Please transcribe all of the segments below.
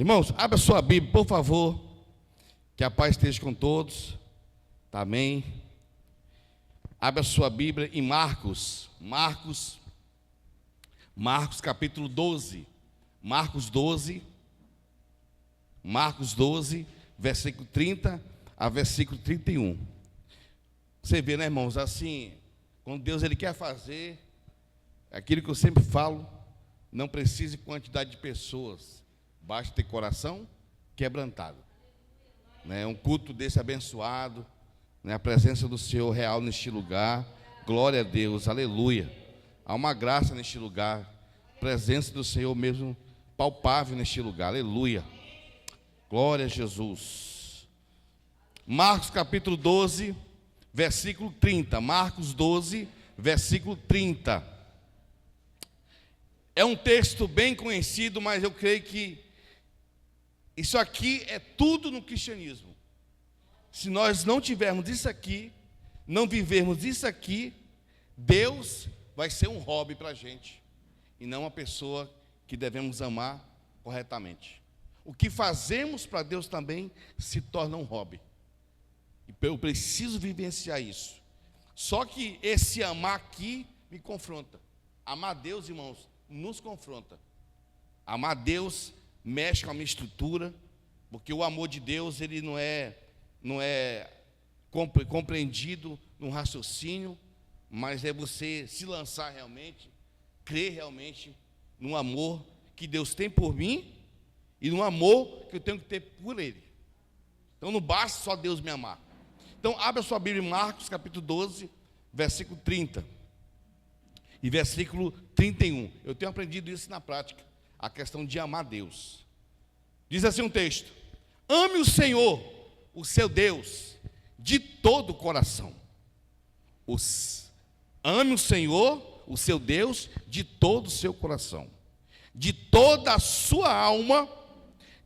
Irmãos, abra sua Bíblia, por favor. Que a paz esteja com todos. Amém. Abra sua Bíblia em Marcos capítulo 12. Marcos 12, versículo 30 a versículo 31. Você vê, né, irmãos, assim, quando Deus ele quer fazer aquilo que eu sempre falo, não precisa de quantidade de pessoas, basta ter coração quebrantado, né? Um culto desse abençoado, né? A presença do Senhor real neste lugar, glória a Deus, aleluia. Há uma graça neste lugar, presença do Senhor mesmo palpável neste lugar, aleluia, glória a Jesus. Marcos capítulo 12, versículo 30, Marcos 12, versículo 30. É um texto bem conhecido, mas eu creio que isso aqui é tudo no cristianismo. Se nós não tivermos isso aqui, não vivermos isso aqui, Deus vai ser um hobby para a gente, e não uma pessoa que devemos amar corretamente. O que fazemos para Deus também se torna um hobby. E eu preciso vivenciar isso. Só que esse amar aqui me confronta. Amar Deus, irmãos, nos confronta. Amar Deus mexe com a minha estrutura, porque o amor de Deus ele não é compreendido num raciocínio, mas é você se lançar realmente, crer realmente no amor que Deus tem por mim e no amor que eu tenho que ter por Ele. Então não basta só Deus me amar. Então abra sua Bíblia em Marcos capítulo 12, versículo 30 e versículo 31. Eu tenho aprendido isso na prática, a questão de amar Deus. Diz assim um texto: ame o Senhor, o seu Deus, de todo o coração. Ame o Senhor, o seu Deus, de todo o seu coração, de toda a sua alma,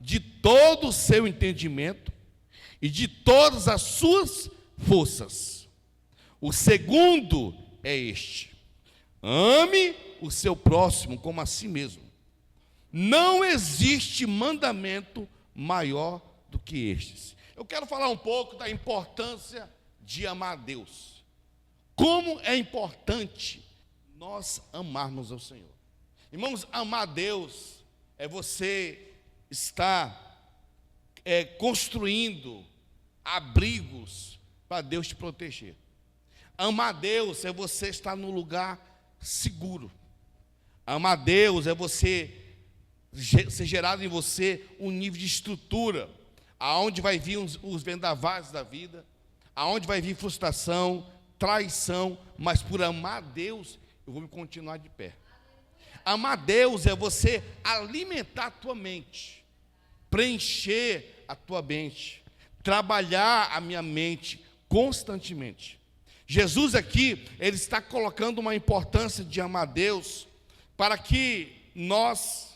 de todo o seu entendimento e de todas as suas forças. O segundo é este: ame o seu próximo como a si mesmo. Não existe mandamento maior do que estes. Eu quero falar um pouco da importância de amar a Deus. Como é importante nós amarmos ao Senhor. Irmãos, amar a Deus é você estar construindo abrigos para Deus te proteger. Amar a Deus é você estar num lugar seguro. Amar a Deus é você ser gerado em você um nível de estrutura, aonde vai vir os vendavais da vida, aonde vai vir frustração, traição, mas por amar a Deus, eu vou me continuar de pé. Amar a Deus é você alimentar a tua mente, preencher a tua mente, trabalhar a minha mente constantemente. Jesus aqui, ele está colocando uma importância de amar a Deus, para que nós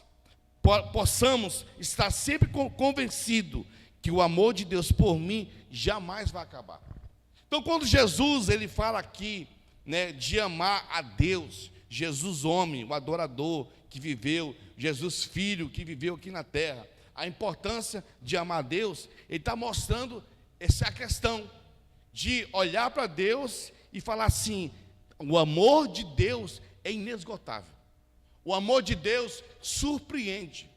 possamos estar sempre convencidos que o amor de Deus por mim jamais vai acabar. Então, quando Jesus ele fala aqui, né, de amar a Deus, Jesus homem, o adorador que viveu, Jesus filho que viveu aqui na terra, a importância de amar a Deus, ele está mostrando essa questão de olhar para Deus e falar assim: o amor de Deus é inesgotável. O amor de Deus surpreende.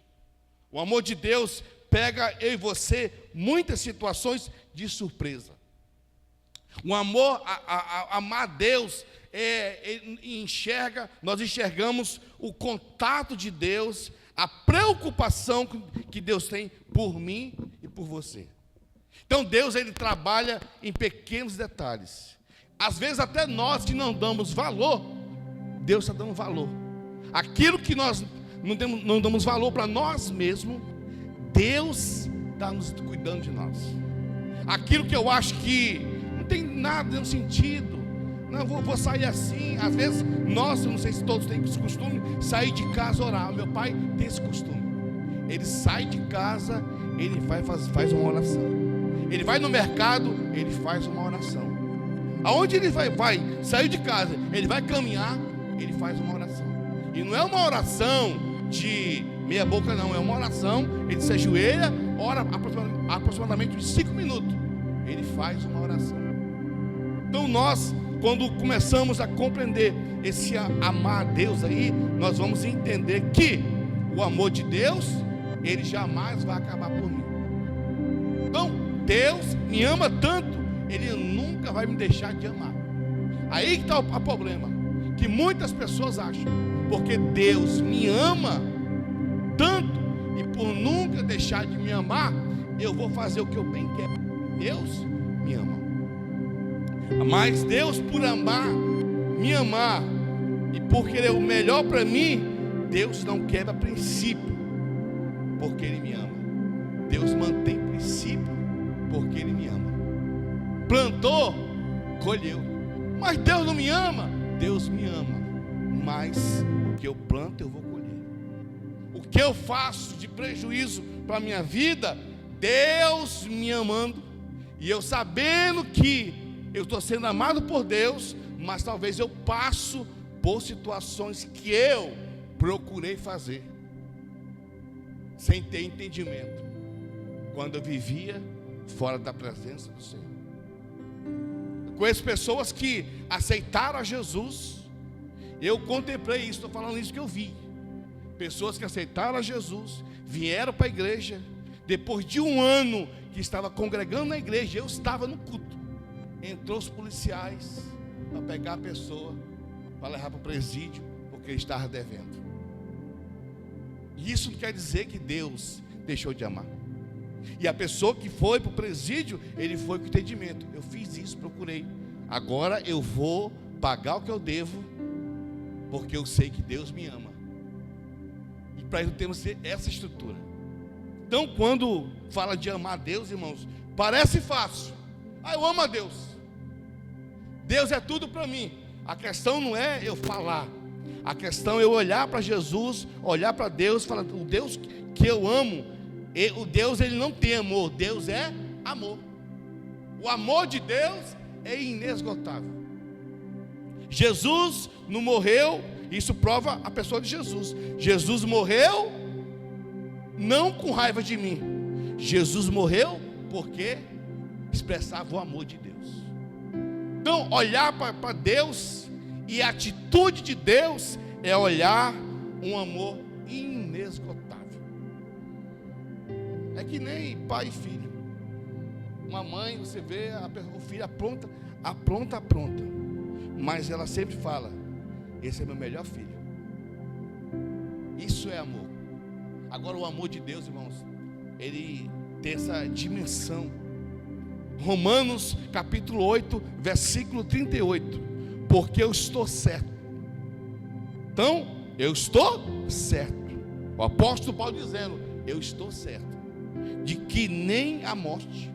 O amor de Deus pega eu e você muitas situações de surpresa. O amor, amar a Deus, nós enxergamos o contato de Deus, a preocupação que Deus tem por mim e por você. Então Deus ele trabalha em pequenos detalhes. Às vezes até nós que não damos valor, Deus está dando valor. Aquilo que nós não damos valor para nós mesmos, Deus está nos cuidando de nós. Aquilo que eu acho que não tem nada no sentido, não, vou sair assim. Às vezes, nós, eu não sei se todos têm esse costume, sair de casa orar. Meu pai tem esse costume. Ele sai de casa, ele faz uma oração. Ele vai no mercado, ele faz uma oração. Aonde ele vai, saiu de casa, ele vai caminhar, ele faz uma oração. E não é uma oração de Meia boca não, é uma oração. Ele se ajoelha, ora aproximadamente uns 5 minutos. Ele faz uma oração. Então nós, quando começamos a compreender esse amar a Deus aí, nós vamos entender que o amor de Deus, ele jamais vai acabar por mim. Então, Deus me ama tanto, ele nunca vai me deixar de amar. Aí que está o problema, que muitas pessoas acham, porque Deus me ama tanto, e por nunca deixar de me amar, eu vou fazer o que eu bem quero. Deus me ama. Mas Deus, por amar, me amar, e por querer o melhor para mim, Deus não quebra princípio, porque Ele me ama. Deus mantém princípio, porque Ele me ama. Plantou, colheu. Mas Deus não me ama? Deus me ama. Mas o que eu planto, eu vou colher. O que eu faço de prejuízo para a minha vida, Deus me amando, e eu sabendo que eu estou sendo amado por Deus, mas talvez eu passo por situações que eu procurei fazer, sem ter entendimento, quando eu vivia fora da presença do Senhor. Eu conheço pessoas que aceitaram a Jesus. Eu contemplei isso, estou falando isso que eu vi. Pessoas que aceitaram a Jesus, vieram para a igreja, depois de um ano que estava congregando na igreja, eu estava no culto. Entrou os policiais para pegar a pessoa, para levar para o presídio, porque ele estava devendo. E isso não quer dizer que Deus deixou de amar. E a pessoa que foi para o presídio, ele foi com entendimento. Eu fiz isso, procurei. Agora eu vou pagar o que eu devo, porque eu sei que Deus me ama. E para isso temos que ter essa estrutura. Então, quando fala de amar a Deus, irmãos, parece fácil. Eu amo a Deus. Deus é tudo para mim. A questão não é eu falar. A questão é eu olhar para Jesus, olhar para Deus, falar: o Deus que eu amo, o Deus, ele não tem amor. Deus é amor. O amor de Deus é inesgotável. Jesus não morreu, isso prova a pessoa de Jesus. Jesus morreu não com raiva de mim. Jesus morreu porque expressava o amor de Deus. Então, olhar para Deus e a atitude de Deus é olhar um amor inesgotável. É que nem pai e filho. Uma mãe, você vê o filho apronta, mas ela sempre fala: esse é meu melhor filho. Isso é amor. Agora, o amor de Deus, irmãos, ele tem essa dimensão. Romanos capítulo 8, versículo 38. Porque eu estou certo. Então, eu estou certo. O apóstolo Paulo dizendo: eu estou certo de que nem a morte,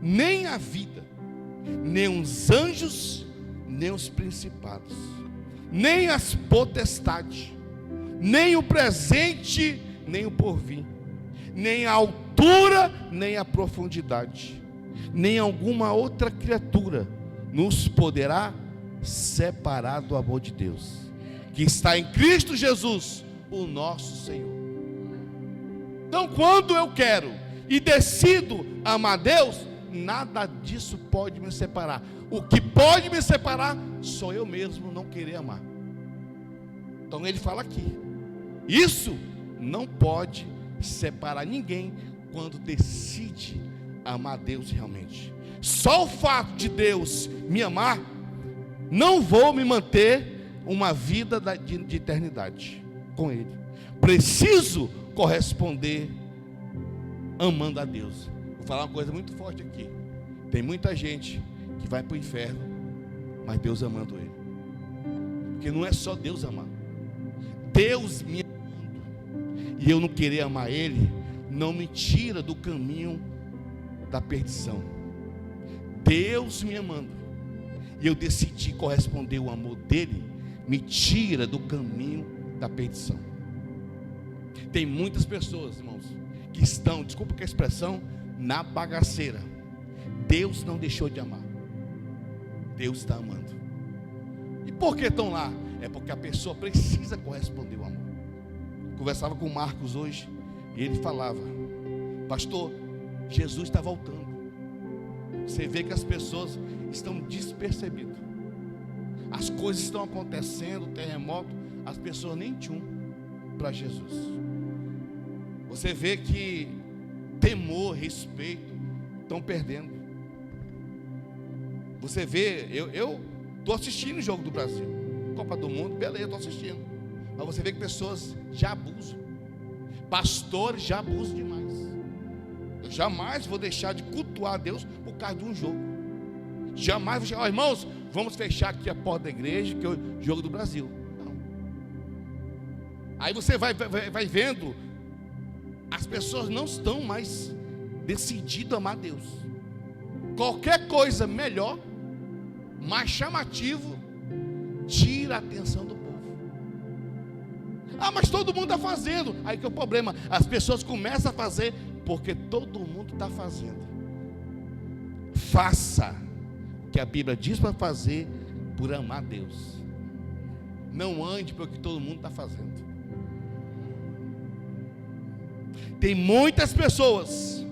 nem a vida, nem os anjos, nem os principados, nem as potestades, nem o presente, nem o porvir, nem a altura, nem a profundidade, nem alguma outra criatura nos poderá separar do amor de Deus, que está em Cristo Jesus, o nosso Senhor. Então, quando eu quero e decido amar Deus, nada disso pode me separar. O que pode me separar sou eu mesmo não querer amar. Então ele fala aqui: isso não pode separar ninguém quando decide amar Deus realmente. Só o fato de Deus me amar, não vou me manter uma vida de eternidade com Ele. Preciso corresponder amando a Deus. Vou falar uma coisa muito forte aqui. Tem muita gente que vai para o inferno, mas Deus amando ele. Porque não é só Deus amar. Deus me amando, e eu não querer amar Ele, não me tira do caminho da perdição. Deus me amando, e eu decidi corresponder ao amor dele, me tira do caminho da perdição. Tem muitas pessoas, irmãos, que estão, desculpa que a expressão, na bagaceira. Deus não deixou de amar. Deus está amando. E por que estão lá? É porque a pessoa precisa corresponder ao amor. Conversava com o Marcos hoje, e ele falava: pastor, Jesus está voltando. Você vê que as pessoas estão despercebidas. As coisas estão acontecendo, terremoto, as pessoas nem tinham para Jesus. Você vê que temor, respeito estão perdendo. Você vê, eu estou assistindo o Jogo do Brasil, Copa do Mundo, beleza, estou assistindo. Mas você vê que pessoas já abusam, pastores já abusam demais. Eu jamais vou deixar de cultuar a Deus por causa de um jogo. Jamais vou chegar: irmãos, vamos fechar aqui a porta da igreja, que é o Jogo do Brasil. Não. Aí você vai vendo, as pessoas não estão mais decididas a amar Deus. Qualquer coisa melhor, mais chamativo, tira a atenção do povo. Ah, mas todo mundo está fazendo. Aí que é o problema, as pessoas começam a fazer porque todo mundo está fazendo. Faça o que a Bíblia diz para fazer por amar Deus. Não ande pelo que todo mundo está fazendo. Tem muitas pessoas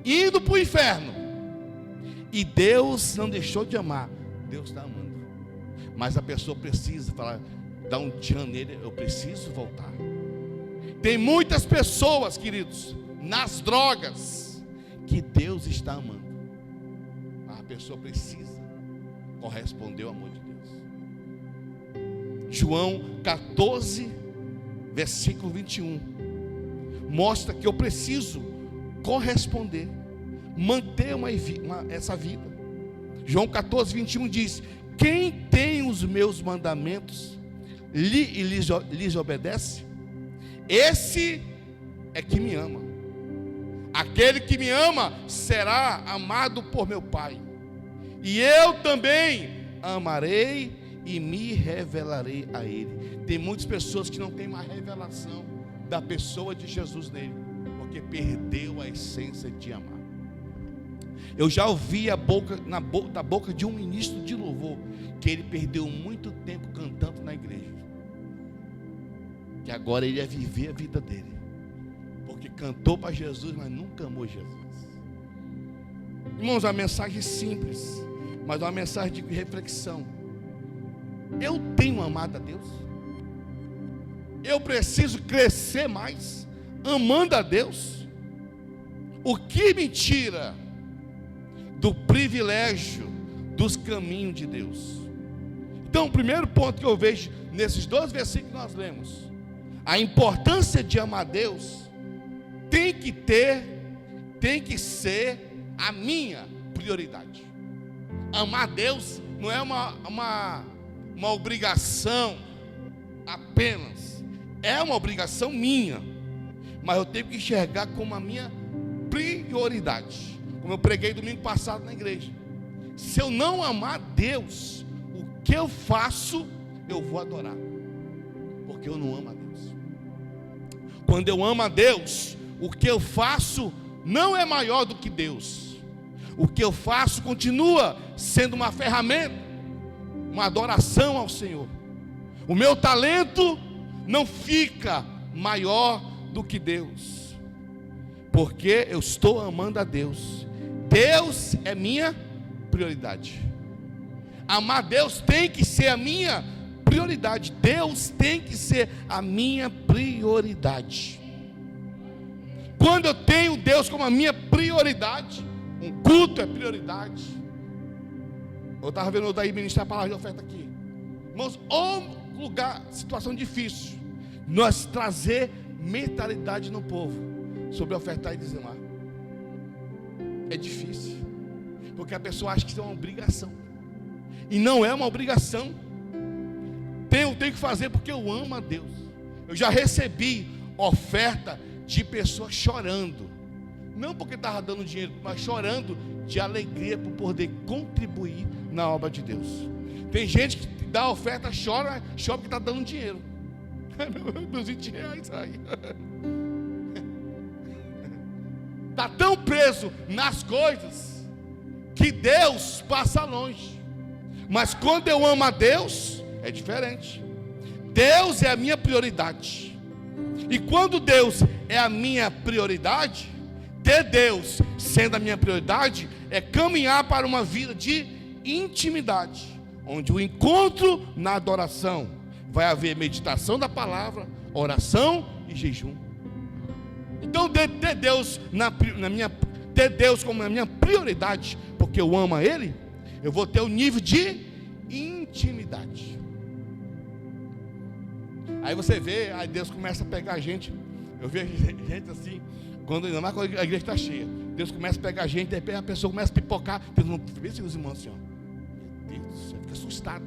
indo para o inferno e Deus não deixou de amar. Deus está amando, mas a pessoa precisa falar, dar um tchan nele: eu preciso voltar. Tem muitas pessoas, queridos, nas drogas, que Deus está amando. A pessoa precisa corresponder ao amor de Deus. João 14, versículo 21, mostra que eu preciso corresponder, manter essa vida. João 14, 21 diz: quem tem os meus mandamentos e lhes obedece, esse é que me ama. Aquele que me ama será amado por meu Pai, e eu também amarei e me revelarei a ele. Tem muitas pessoas que não têm mais revelação da pessoa de Jesus nele, porque perdeu a essência de amar. Eu já ouvi da boca de um ministro de louvor que ele perdeu muito tempo cantando na igreja, que agora ele ia viver a vida dele, porque cantou para Jesus, mas nunca amou Jesus. Irmãos, uma mensagem simples, mas uma mensagem de reflexão. Eu tenho amado a Deus? Eu preciso crescer mais amando a Deus? O que me tira do privilégio dos caminhos de Deus? Então, o primeiro ponto que eu vejo nesses 2 versículos que nós lemos: a importância de amar a Deus tem que ser a minha prioridade. Amar a Deus não é uma obrigação apenas, é uma obrigação minha, mas eu tenho que enxergar como a minha prioridade. Como eu preguei domingo passado na igreja, se eu não amar Deus, o que eu faço, eu vou adorar, porque eu não amo a Deus. Quando eu amo a Deus, o que eu faço não é maior do que Deus. O que eu faço continua sendo uma ferramenta, uma adoração ao Senhor. O meu talento não fica maior do que Deus, porque eu estou amando a Deus. Deus é minha prioridade. Amar Deus tem que ser a minha prioridade. Deus tem que ser a minha prioridade. Quando eu tenho Deus como a minha prioridade, um culto é prioridade. Eu estava vendo o Daí ministrar a palavra de oferta aqui. Irmãos, lugar, situação difícil, nós trazer mentalidade no povo sobre ofertar e dizimar. É difícil, porque a pessoa acha que isso é uma obrigação, e não é uma obrigação. Eu tenho que fazer porque eu amo a Deus. Eu já recebi oferta de pessoas chorando, não porque estava dando dinheiro, mas chorando de alegria por poder contribuir na obra de Deus. Tem gente que dá oferta, chora porque está dando dinheiro. Meus 20 reais aí. Está tão preso nas coisas que Deus passa longe. Mas quando eu amo a Deus, é diferente. Deus é a minha prioridade. E quando Deus é a minha prioridade, ter Deus sendo a minha prioridade, é caminhar para uma vida de intimidade, onde o encontro na adoração vai haver meditação da palavra, oração e jejum. Então ter Deus ter Deus como a minha prioridade, porque eu amo a Ele, eu vou ter um nível de intimidade. Aí você vê, aí Deus começa a pegar a gente. Eu vejo gente assim, ainda mais quando a igreja está cheia, Deus começa a pegar a gente, aí a pessoa começa a pipocar. Deus não vê os irmãos assim, ó. Meu Deus do céu, fica assustado.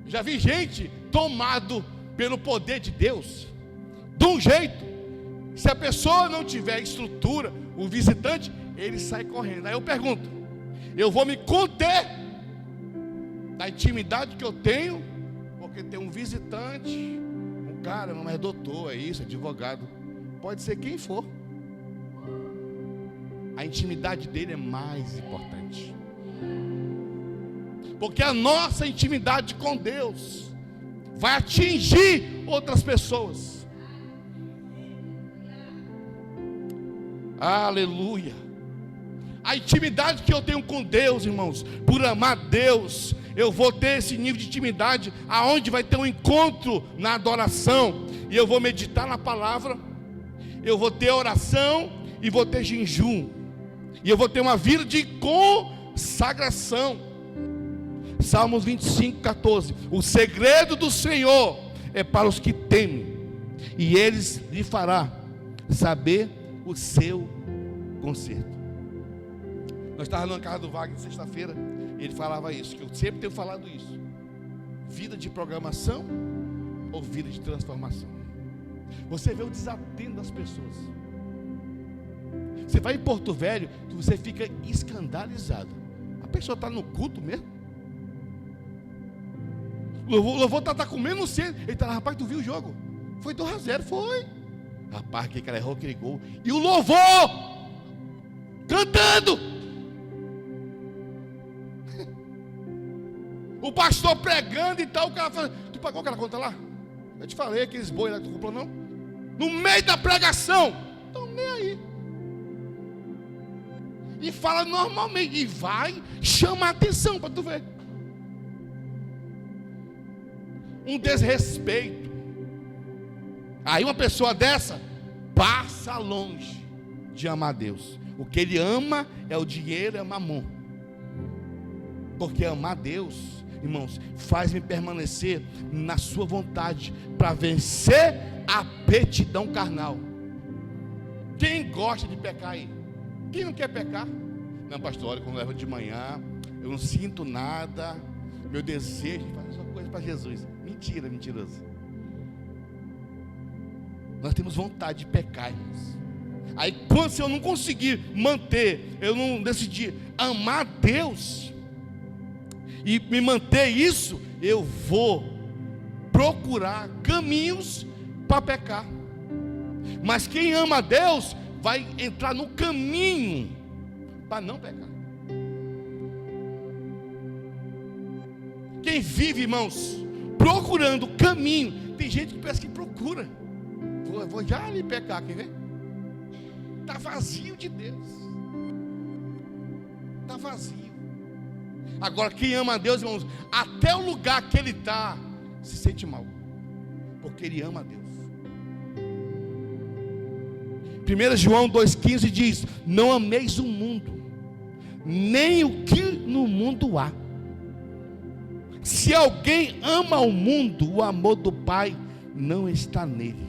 Já vi gente tomado pelo poder de Deus, de um jeito. Se a pessoa não tiver estrutura, o visitante, ele sai correndo. Aí eu pergunto, eu vou me conter da intimidade que eu tenho, porque tem um visitante, um cara, mas é doutor, é isso, advogado, pode ser quem for. A intimidade dele é mais importante, porque a nossa intimidade com Deus vai atingir outras pessoas. Aleluia. A intimidade que eu tenho com Deus, irmãos, por amar Deus, eu vou ter esse nível de intimidade, aonde vai ter um encontro na adoração, e eu vou meditar na palavra, eu vou ter oração, e vou ter jejum, e eu vou ter uma vida de consagração. Salmos 25, 14. O segredo do Senhor é para os que temem, e eles lhe fará saber o seu conserto. Nós estávamos na casa do Wagner sexta-feira, ele falava isso, que eu sempre tenho falado isso: vida de programação ou vida de transformação. Você vê o desatento das pessoas. Você vai em Porto Velho, você fica escandalizado. A pessoa está no culto mesmo. O louvor está comendo cedo. Ele está lá, rapaz, tu viu o jogo? Foi 2-0, foi. Rapaz, que cara errou aquele gol. E o louvor cantando. O pastor pregando e tal. O cara fala, tu pagou aquela conta lá? Eu te falei, aqueles boi lá que tu comprou, não? No meio da pregação. Então nem aí. E fala normalmente. E vai chamar atenção para tu ver. Um desrespeito. Aí uma pessoa dessa passa longe de amar Deus. O que ele ama é o dinheiro, é mamon. Porque amar Deus, irmãos, faz-me permanecer na sua vontade, para vencer a aptidão carnal. Quem gosta de pecar aí? Quem não quer pecar? Não, pastor, olha, quando eu levo de manhã, eu não sinto nada, meu desejo é fazer uma coisa para Jesus. Mentira, mentiroso. Nós temos vontade de pecar, irmãos. Aí quando se eu não conseguir manter, eu não decidir amar Deus e me manter isso, eu vou procurar caminhos para pecar. Mas quem ama a Deus vai entrar no caminho para não pecar. Quem vive, irmãos, procurando caminho, tem gente que pensa que procura. Vou já ali pecar, quer ver? Está vazio de Deus. Está vazio. Agora quem ama a Deus, irmãos, até o lugar que ele está, se sente mal, porque ele ama a Deus. 1 João 2,15 diz: não ameis o mundo, nem o que no mundo há. Se alguém ama o mundo, o amor do Pai não está nele.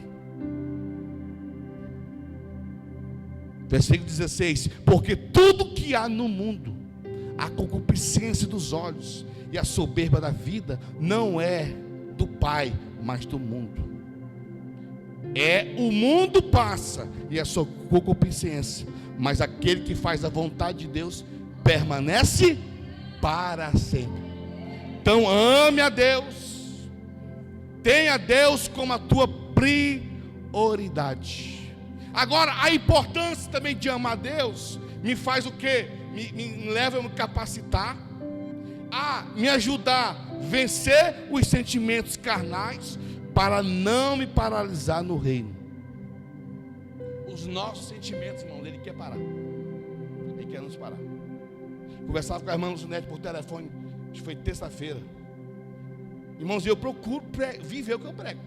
Versículo 16: porque tudo que há no mundo, a concupiscência dos olhos e a soberba da vida, não é do Pai, mas do mundo. O mundo passa e a sua concupiscência, mas aquele que faz a vontade de Deus permanece para sempre. Então ame a Deus, tenha Deus como a tua prioridade. Agora, a importância também de amar a Deus me faz o quê? Me leva a me capacitar, a me ajudar vencer os sentimentos carnais para não me paralisar no reino. Os nossos sentimentos, irmãos, Ele quer parar. Ele quer nos parar. Conversava com a irmã Luzunete por telefone, acho que foi terça-feira. Irmãos, eu procuro viver o que eu prego.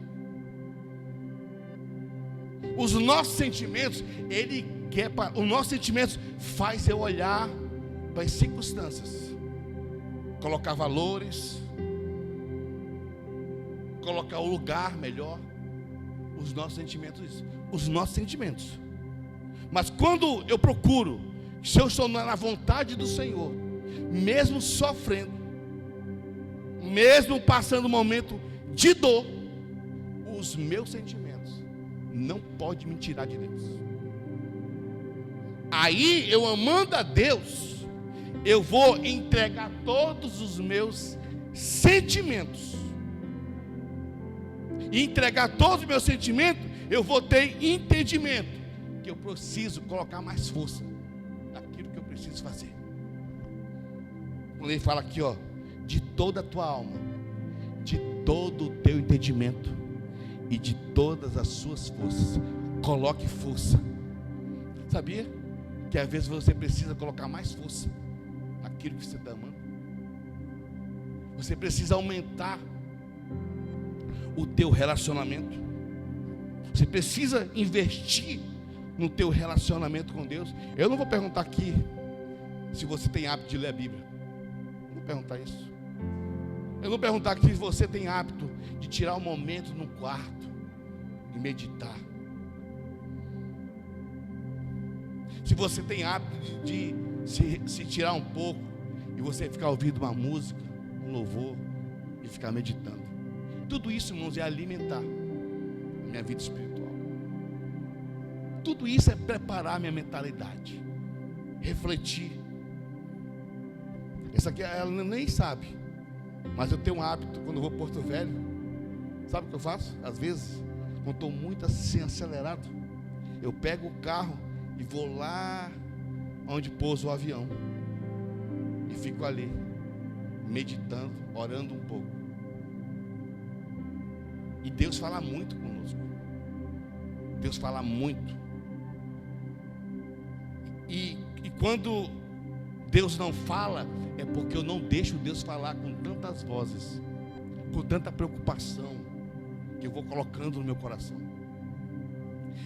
Os nossos sentimentos, Ele quer parar. Os nossos sentimentos faz eu olhar para as circunstâncias, colocar valores, colocar o lugar melhor. Os nossos sentimentos, mas quando eu procuro, se eu estou na vontade do Senhor, mesmo sofrendo, mesmo passando um momento de dor, os meus sentimentos não podem me tirar de Deus. Aí eu, amando a Deus, eu vou entregar todos os meus sentimentos. E entregar todos os meus sentimentos, eu vou ter entendimento que eu preciso colocar mais força naquilo que eu preciso fazer. Quando ele fala aqui, ó, de toda a tua alma, de todo o teu entendimento e de todas as suas forças, coloque força. Sabia que às vezes você precisa colocar mais força naquilo que você está amando? Você precisa aumentar o teu relacionamento. Você precisa investir no teu relacionamento com Deus. Eu não vou perguntar aqui se você tem hábito de ler a Bíblia. Não vou perguntar isso. Eu não vou perguntar aqui se você tem hábito de tirar um momento no quarto e meditar. Se você tem hábito de se tirar um pouco e você ficar ouvindo uma música, um louvor e ficar meditando. Tudo isso, irmãos, é alimentar a minha vida espiritual. Tudo isso é preparar a minha mentalidade, refletir. Essa aqui ela nem sabe, mas eu tenho um hábito, quando eu vou para Porto Velho, sabe o que eu faço? Às vezes, quando estou muito assim acelerado, eu pego o carro e vou lá onde pousa o avião e fico ali, meditando, orando um pouco. E Deus fala muito conosco. Deus fala muito. E quando Deus não fala, é porque eu não deixo Deus falar com tantas vozes, com tanta preocupação, que eu vou colocando no meu coração.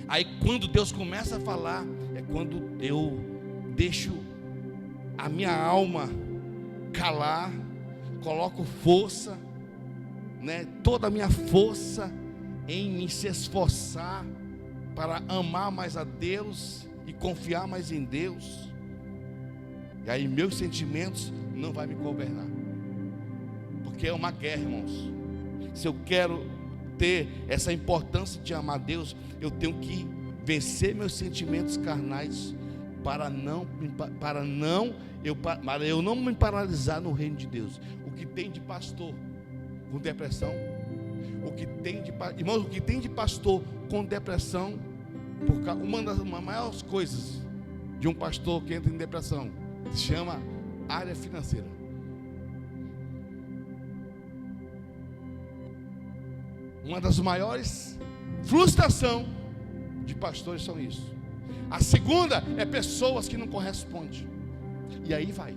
Aí quando Deus começa a falar, é quando eu deixo a minha alma calar, coloco força, toda a minha força em me se esforçar para amar mais a Deus e confiar mais em Deus. E aí meus sentimentos não vão me governar, porque é uma guerra, irmãos. Se eu quero ter essa importância de amar Deus, eu tenho que vencer meus sentimentos carnais para eu não me paralisar no reino de Deus. O que tem de pastor com depressão, irmãos, o que tem de pastor com depressão, uma das maiores coisas de um pastor que entra em depressão se chama área financeira. Uma das maiores frustrações de pastores são isso. A segunda é pessoas que não correspondem. E aí vai.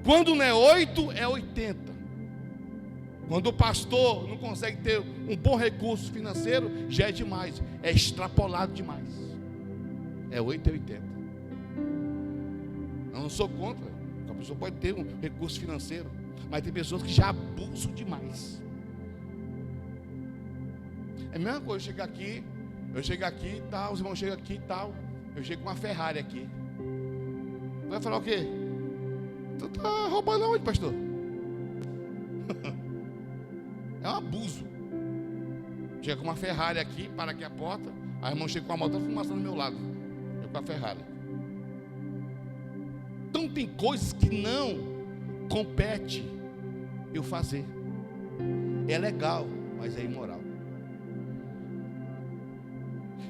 Quando não é 8, é 80. Quando o pastor não consegue ter um bom recurso financeiro, já é demais. É extrapolado demais. É 8 e 80. Eu não sou contra. A pessoa pode ter um recurso financeiro, mas tem pessoas que já abusam demais. É a mesma coisa, eu chego aqui e tal, os irmãos chegam aqui e tal, eu chego com uma Ferrari aqui. Vai falar o quê? Tu tá roubando aonde, pastor? É um abuso. Chega com uma Ferrari aqui, para aqui a porta, a irmã chega com a moto fumaça do meu lado, eu com a Ferrari. Então tem coisas que não compete eu fazer. É legal, mas é imoral.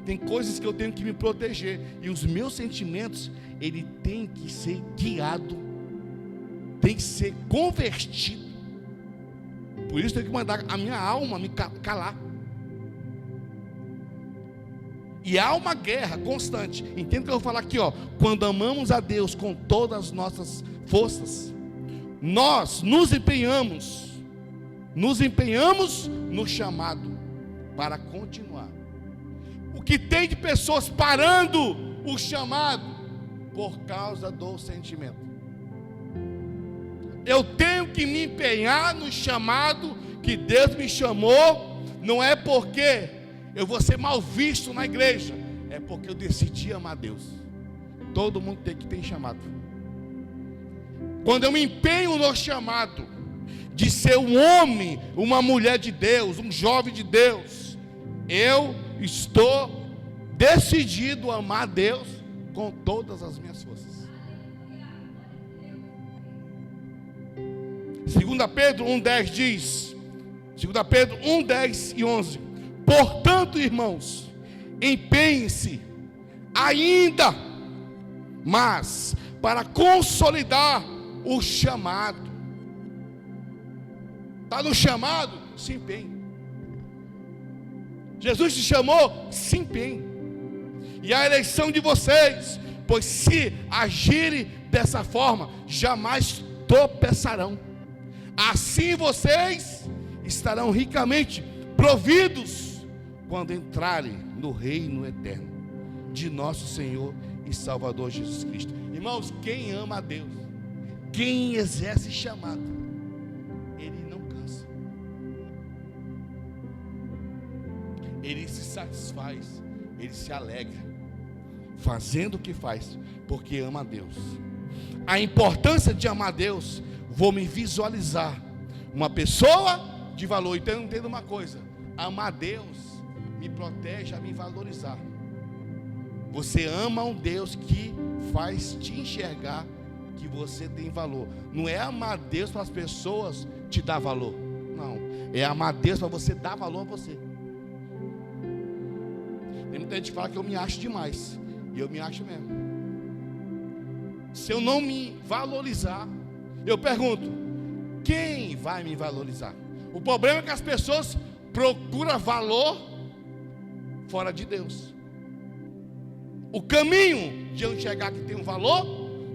Tem coisas que eu tenho que me proteger. E os meus sentimentos, ele tem que ser guiado, tem que ser convertido Por isso eu tenho que mandar a minha alma me calar. E há uma guerra constante. Entenda que eu vou falar aqui, ó. Quando amamos a Deus com todas as nossas forças, nós nos empenhamos no chamado para continuar. O que tem de pessoas parando o chamado por causa do sentimento. Eu tenho que me empenhar no chamado que Deus me chamou. Não é porque eu vou ser mal visto na igreja, é porque eu decidi amar Deus. Todo mundo tem que ter chamado. Quando eu me empenho no chamado de ser um homem, uma mulher de Deus, um jovem de Deus, eu estou decidido a amar Deus com todas as minhas forças. 2 Pedro 1,10 diz, 2 Pedro 1,10 e 11: portanto, irmãos, empenhem-se ainda mais para consolidar o chamado. Está no chamado? Se empenhe. Jesus te chamou? Se empenhe. E a eleição de vocês, pois se agirem dessa forma, jamais tropeçarão. Assim vocês estarão ricamente providos quando entrarem no reino eterno de nosso Senhor e Salvador Jesus Cristo. Irmãos, quem ama a Deus, quem exerce chamado, ele não cansa, ele se satisfaz, ele se alegra fazendo o que faz, porque ama a Deus. A importância de amar a Deus, vou me visualizar uma pessoa de valor. Então eu entendo uma coisa: amar a Deus me protege a me valorizar. Você ama um Deus que faz te enxergar que você tem valor. Não é amar a Deus para as pessoas te dar valor, não, é amar a Deus para você dar valor a você. Tem muita gente que fala que eu me acho demais, e eu me acho mesmo. Se eu não me valorizar, eu pergunto: quem vai me valorizar? O problema é que as pessoas procuram valor fora de Deus. O caminho de eu enxergar que tem um valor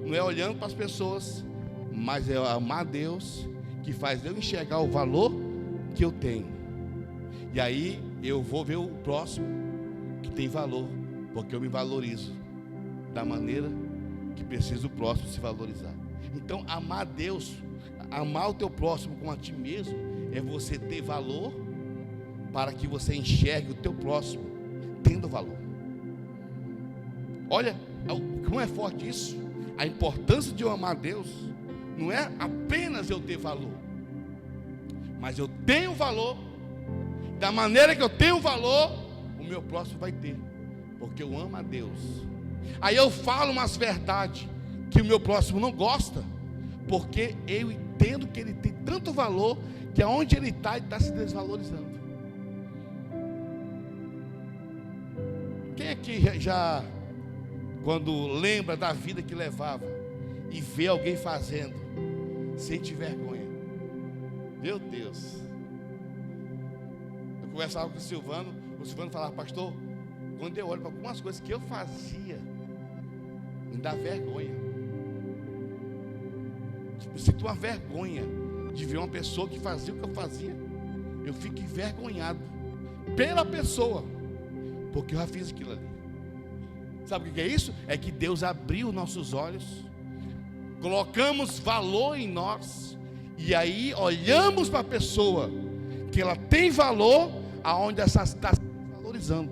não é olhando para as pessoas, mas é amar a Deus, que faz eu enxergar o valor que eu tenho. E aí eu vou ver o próximo que tem valor, porque eu me valorizo da maneira que precisa o próximo se valorizar. Então, amar a Deus, amar o teu próximo como a ti mesmo, é você ter valor para que você enxergue o teu próximo tendo valor. Olha como é forte isso. A importância de eu amar a Deus não é apenas eu ter valor, mas eu tenho valor. Da maneira que eu tenho valor, o meu próximo vai ter, porque eu amo a Deus. Aí eu falo umas verdades que o meu próximo não gosta, porque eu entendo que ele tem tanto valor, que aonde ele está se desvalorizando. Quem aqui já, quando lembra da vida que levava e vê alguém fazendo, sente vergonha? Meu Deus. Eu conversava com o Silvano falava: pastor, quando eu olho para algumas coisas que eu fazia, me dá vergonha. Eu sinto uma vergonha de ver uma pessoa que fazia o que eu fazia. Eu fico envergonhado pela pessoa, porque eu já fiz aquilo ali. Sabe o que é isso? É que Deus abriu nossos olhos, colocamos valor em nós, e aí olhamos para a pessoa que ela tem valor, aonde ela está se valorizando,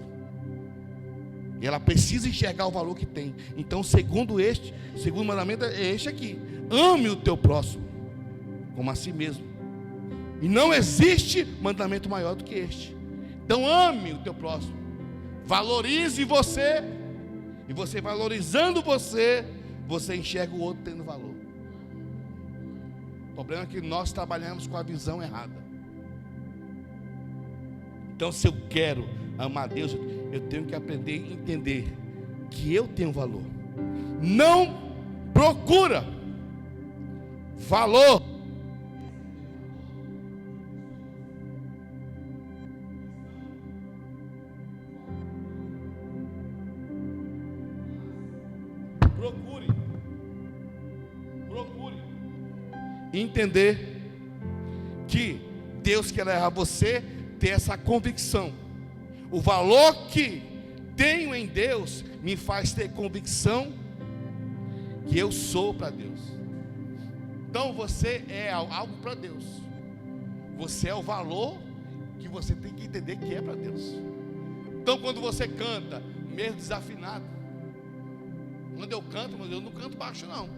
e ela precisa enxergar o valor que tem. Então, segundo mandamento é este aqui: ame o teu próximo como a si mesmo. E não existe mandamento maior do que este. Então ame o teu próximo, valorize você, e você valorizando você, você enxerga o outro tendo valor. O problema é que nós trabalhamos com a visão errada. Então, se eu quero amar a Deus, eu tenho que aprender a entender que eu tenho valor. Não procura valor procure entender que Deus quer levar você a ter essa convicção. O valor que tenho em Deus me faz ter convicção que eu sou para Deus. Então você é algo para Deus. Você é o valor que você tem que entender que é para Deus. Então quando você canta, mesmo desafinado, quando eu canto, mas eu não canto baixo não.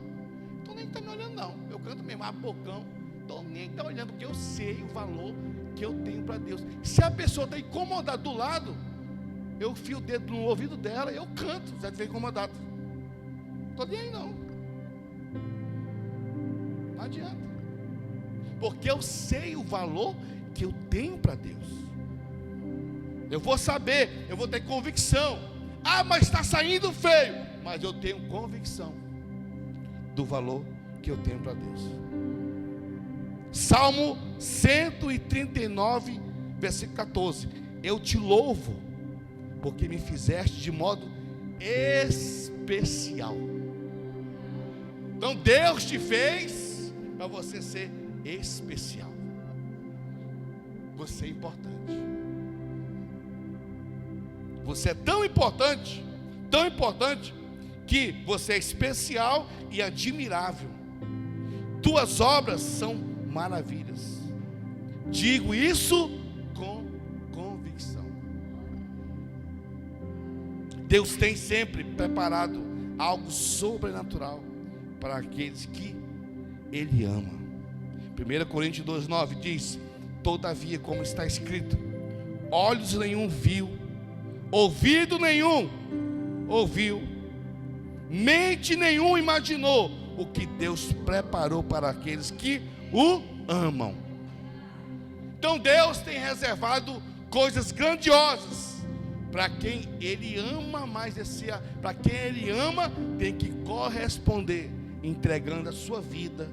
Então nem está me olhando não. Eu canto mesmo a bocão. Então nem está olhando, porque eu sei o valor que eu tenho para Deus. Se a pessoa está incomodada do lado, eu fio o dedo no ouvido dela e eu canto. Você vai ficar incomodado. Estou nem aí não. Não adianta. Porque eu sei o valor que eu tenho para Deus. Eu vou saber, eu vou ter convicção. Ah, mas está saindo feio. Mas eu tenho convicção do valor que eu tenho para Deus. Salmo 139, versículo 14. Eu te louvo, porque me fizeste de modo especial. Então Deus te fez para você ser especial. Você é importante. Você é tão importante, que você é especial e admirável. Tuas obras são maravilhas. Digo isso com convicção. Deus tem sempre preparado algo sobrenatural para aqueles que Ele ama. 1 Coríntios 2,9 diz: todavia, como está escrito, olhos nenhum viu, ouvido nenhum ouviu, mente nenhum imaginou o que Deus preparou para aqueles que o amam. Então Deus tem reservado coisas grandiosas para quem Ele ama, mas para quem Ele ama tem que corresponder, entregando a sua vida,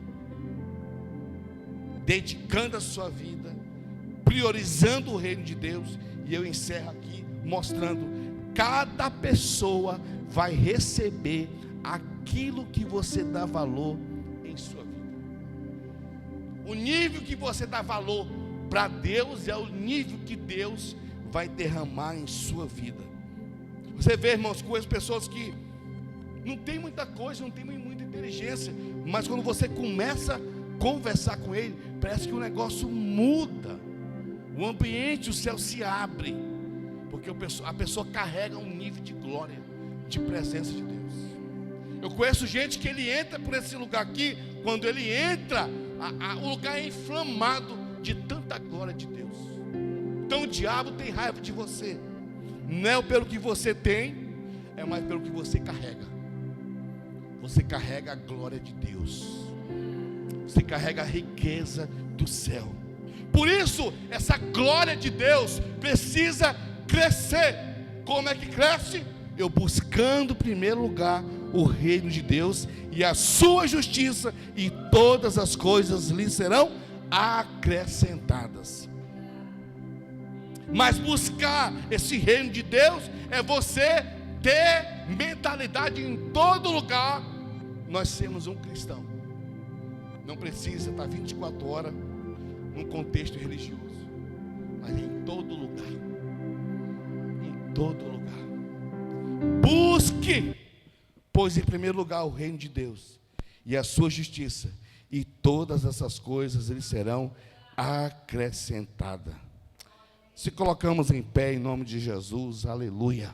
dedicando a sua vida, priorizando o reino de Deus. E eu encerro aqui mostrando: cada pessoa vai receber aquilo que você dá valor em sua vida. O nível que você dá valor para Deus é o nível que Deus vai derramar em sua vida. Você vê, irmãos, com as pessoas que não tem muita coisa, não tem muita inteligência, mas quando você começa a conversar com ele, parece que o negócio muda. O ambiente, o céu se abre, porque a pessoa carrega um nível de glória, de presença de Deus. Eu conheço gente que ele entra por esse lugar aqui, quando ele entra, o lugar é inflamado de tanta glória de Deus. Então o diabo tem raiva de você, não é pelo que você tem, é mais pelo que você carrega. Você carrega a glória de Deus, você carrega a riqueza do céu. Por isso, essa glória de Deus precisa crescer. Como é que cresce? Eu buscando em primeiro lugar o reino de Deus e a sua justiça, e todas as coisas lhe serão acrescentadas. Mas buscar esse reino de Deus é você ter mentalidade em todo lugar. Nós temos um cristão, não precisa estar 24 horas num contexto religioso, mas em todo lugar. Em todo lugar. Busque, pois, em primeiro lugar o reino de Deus e a sua justiça, e todas essas coisas lhe serão acrescentadas. Se colocamos em pé em nome de Jesus, aleluia.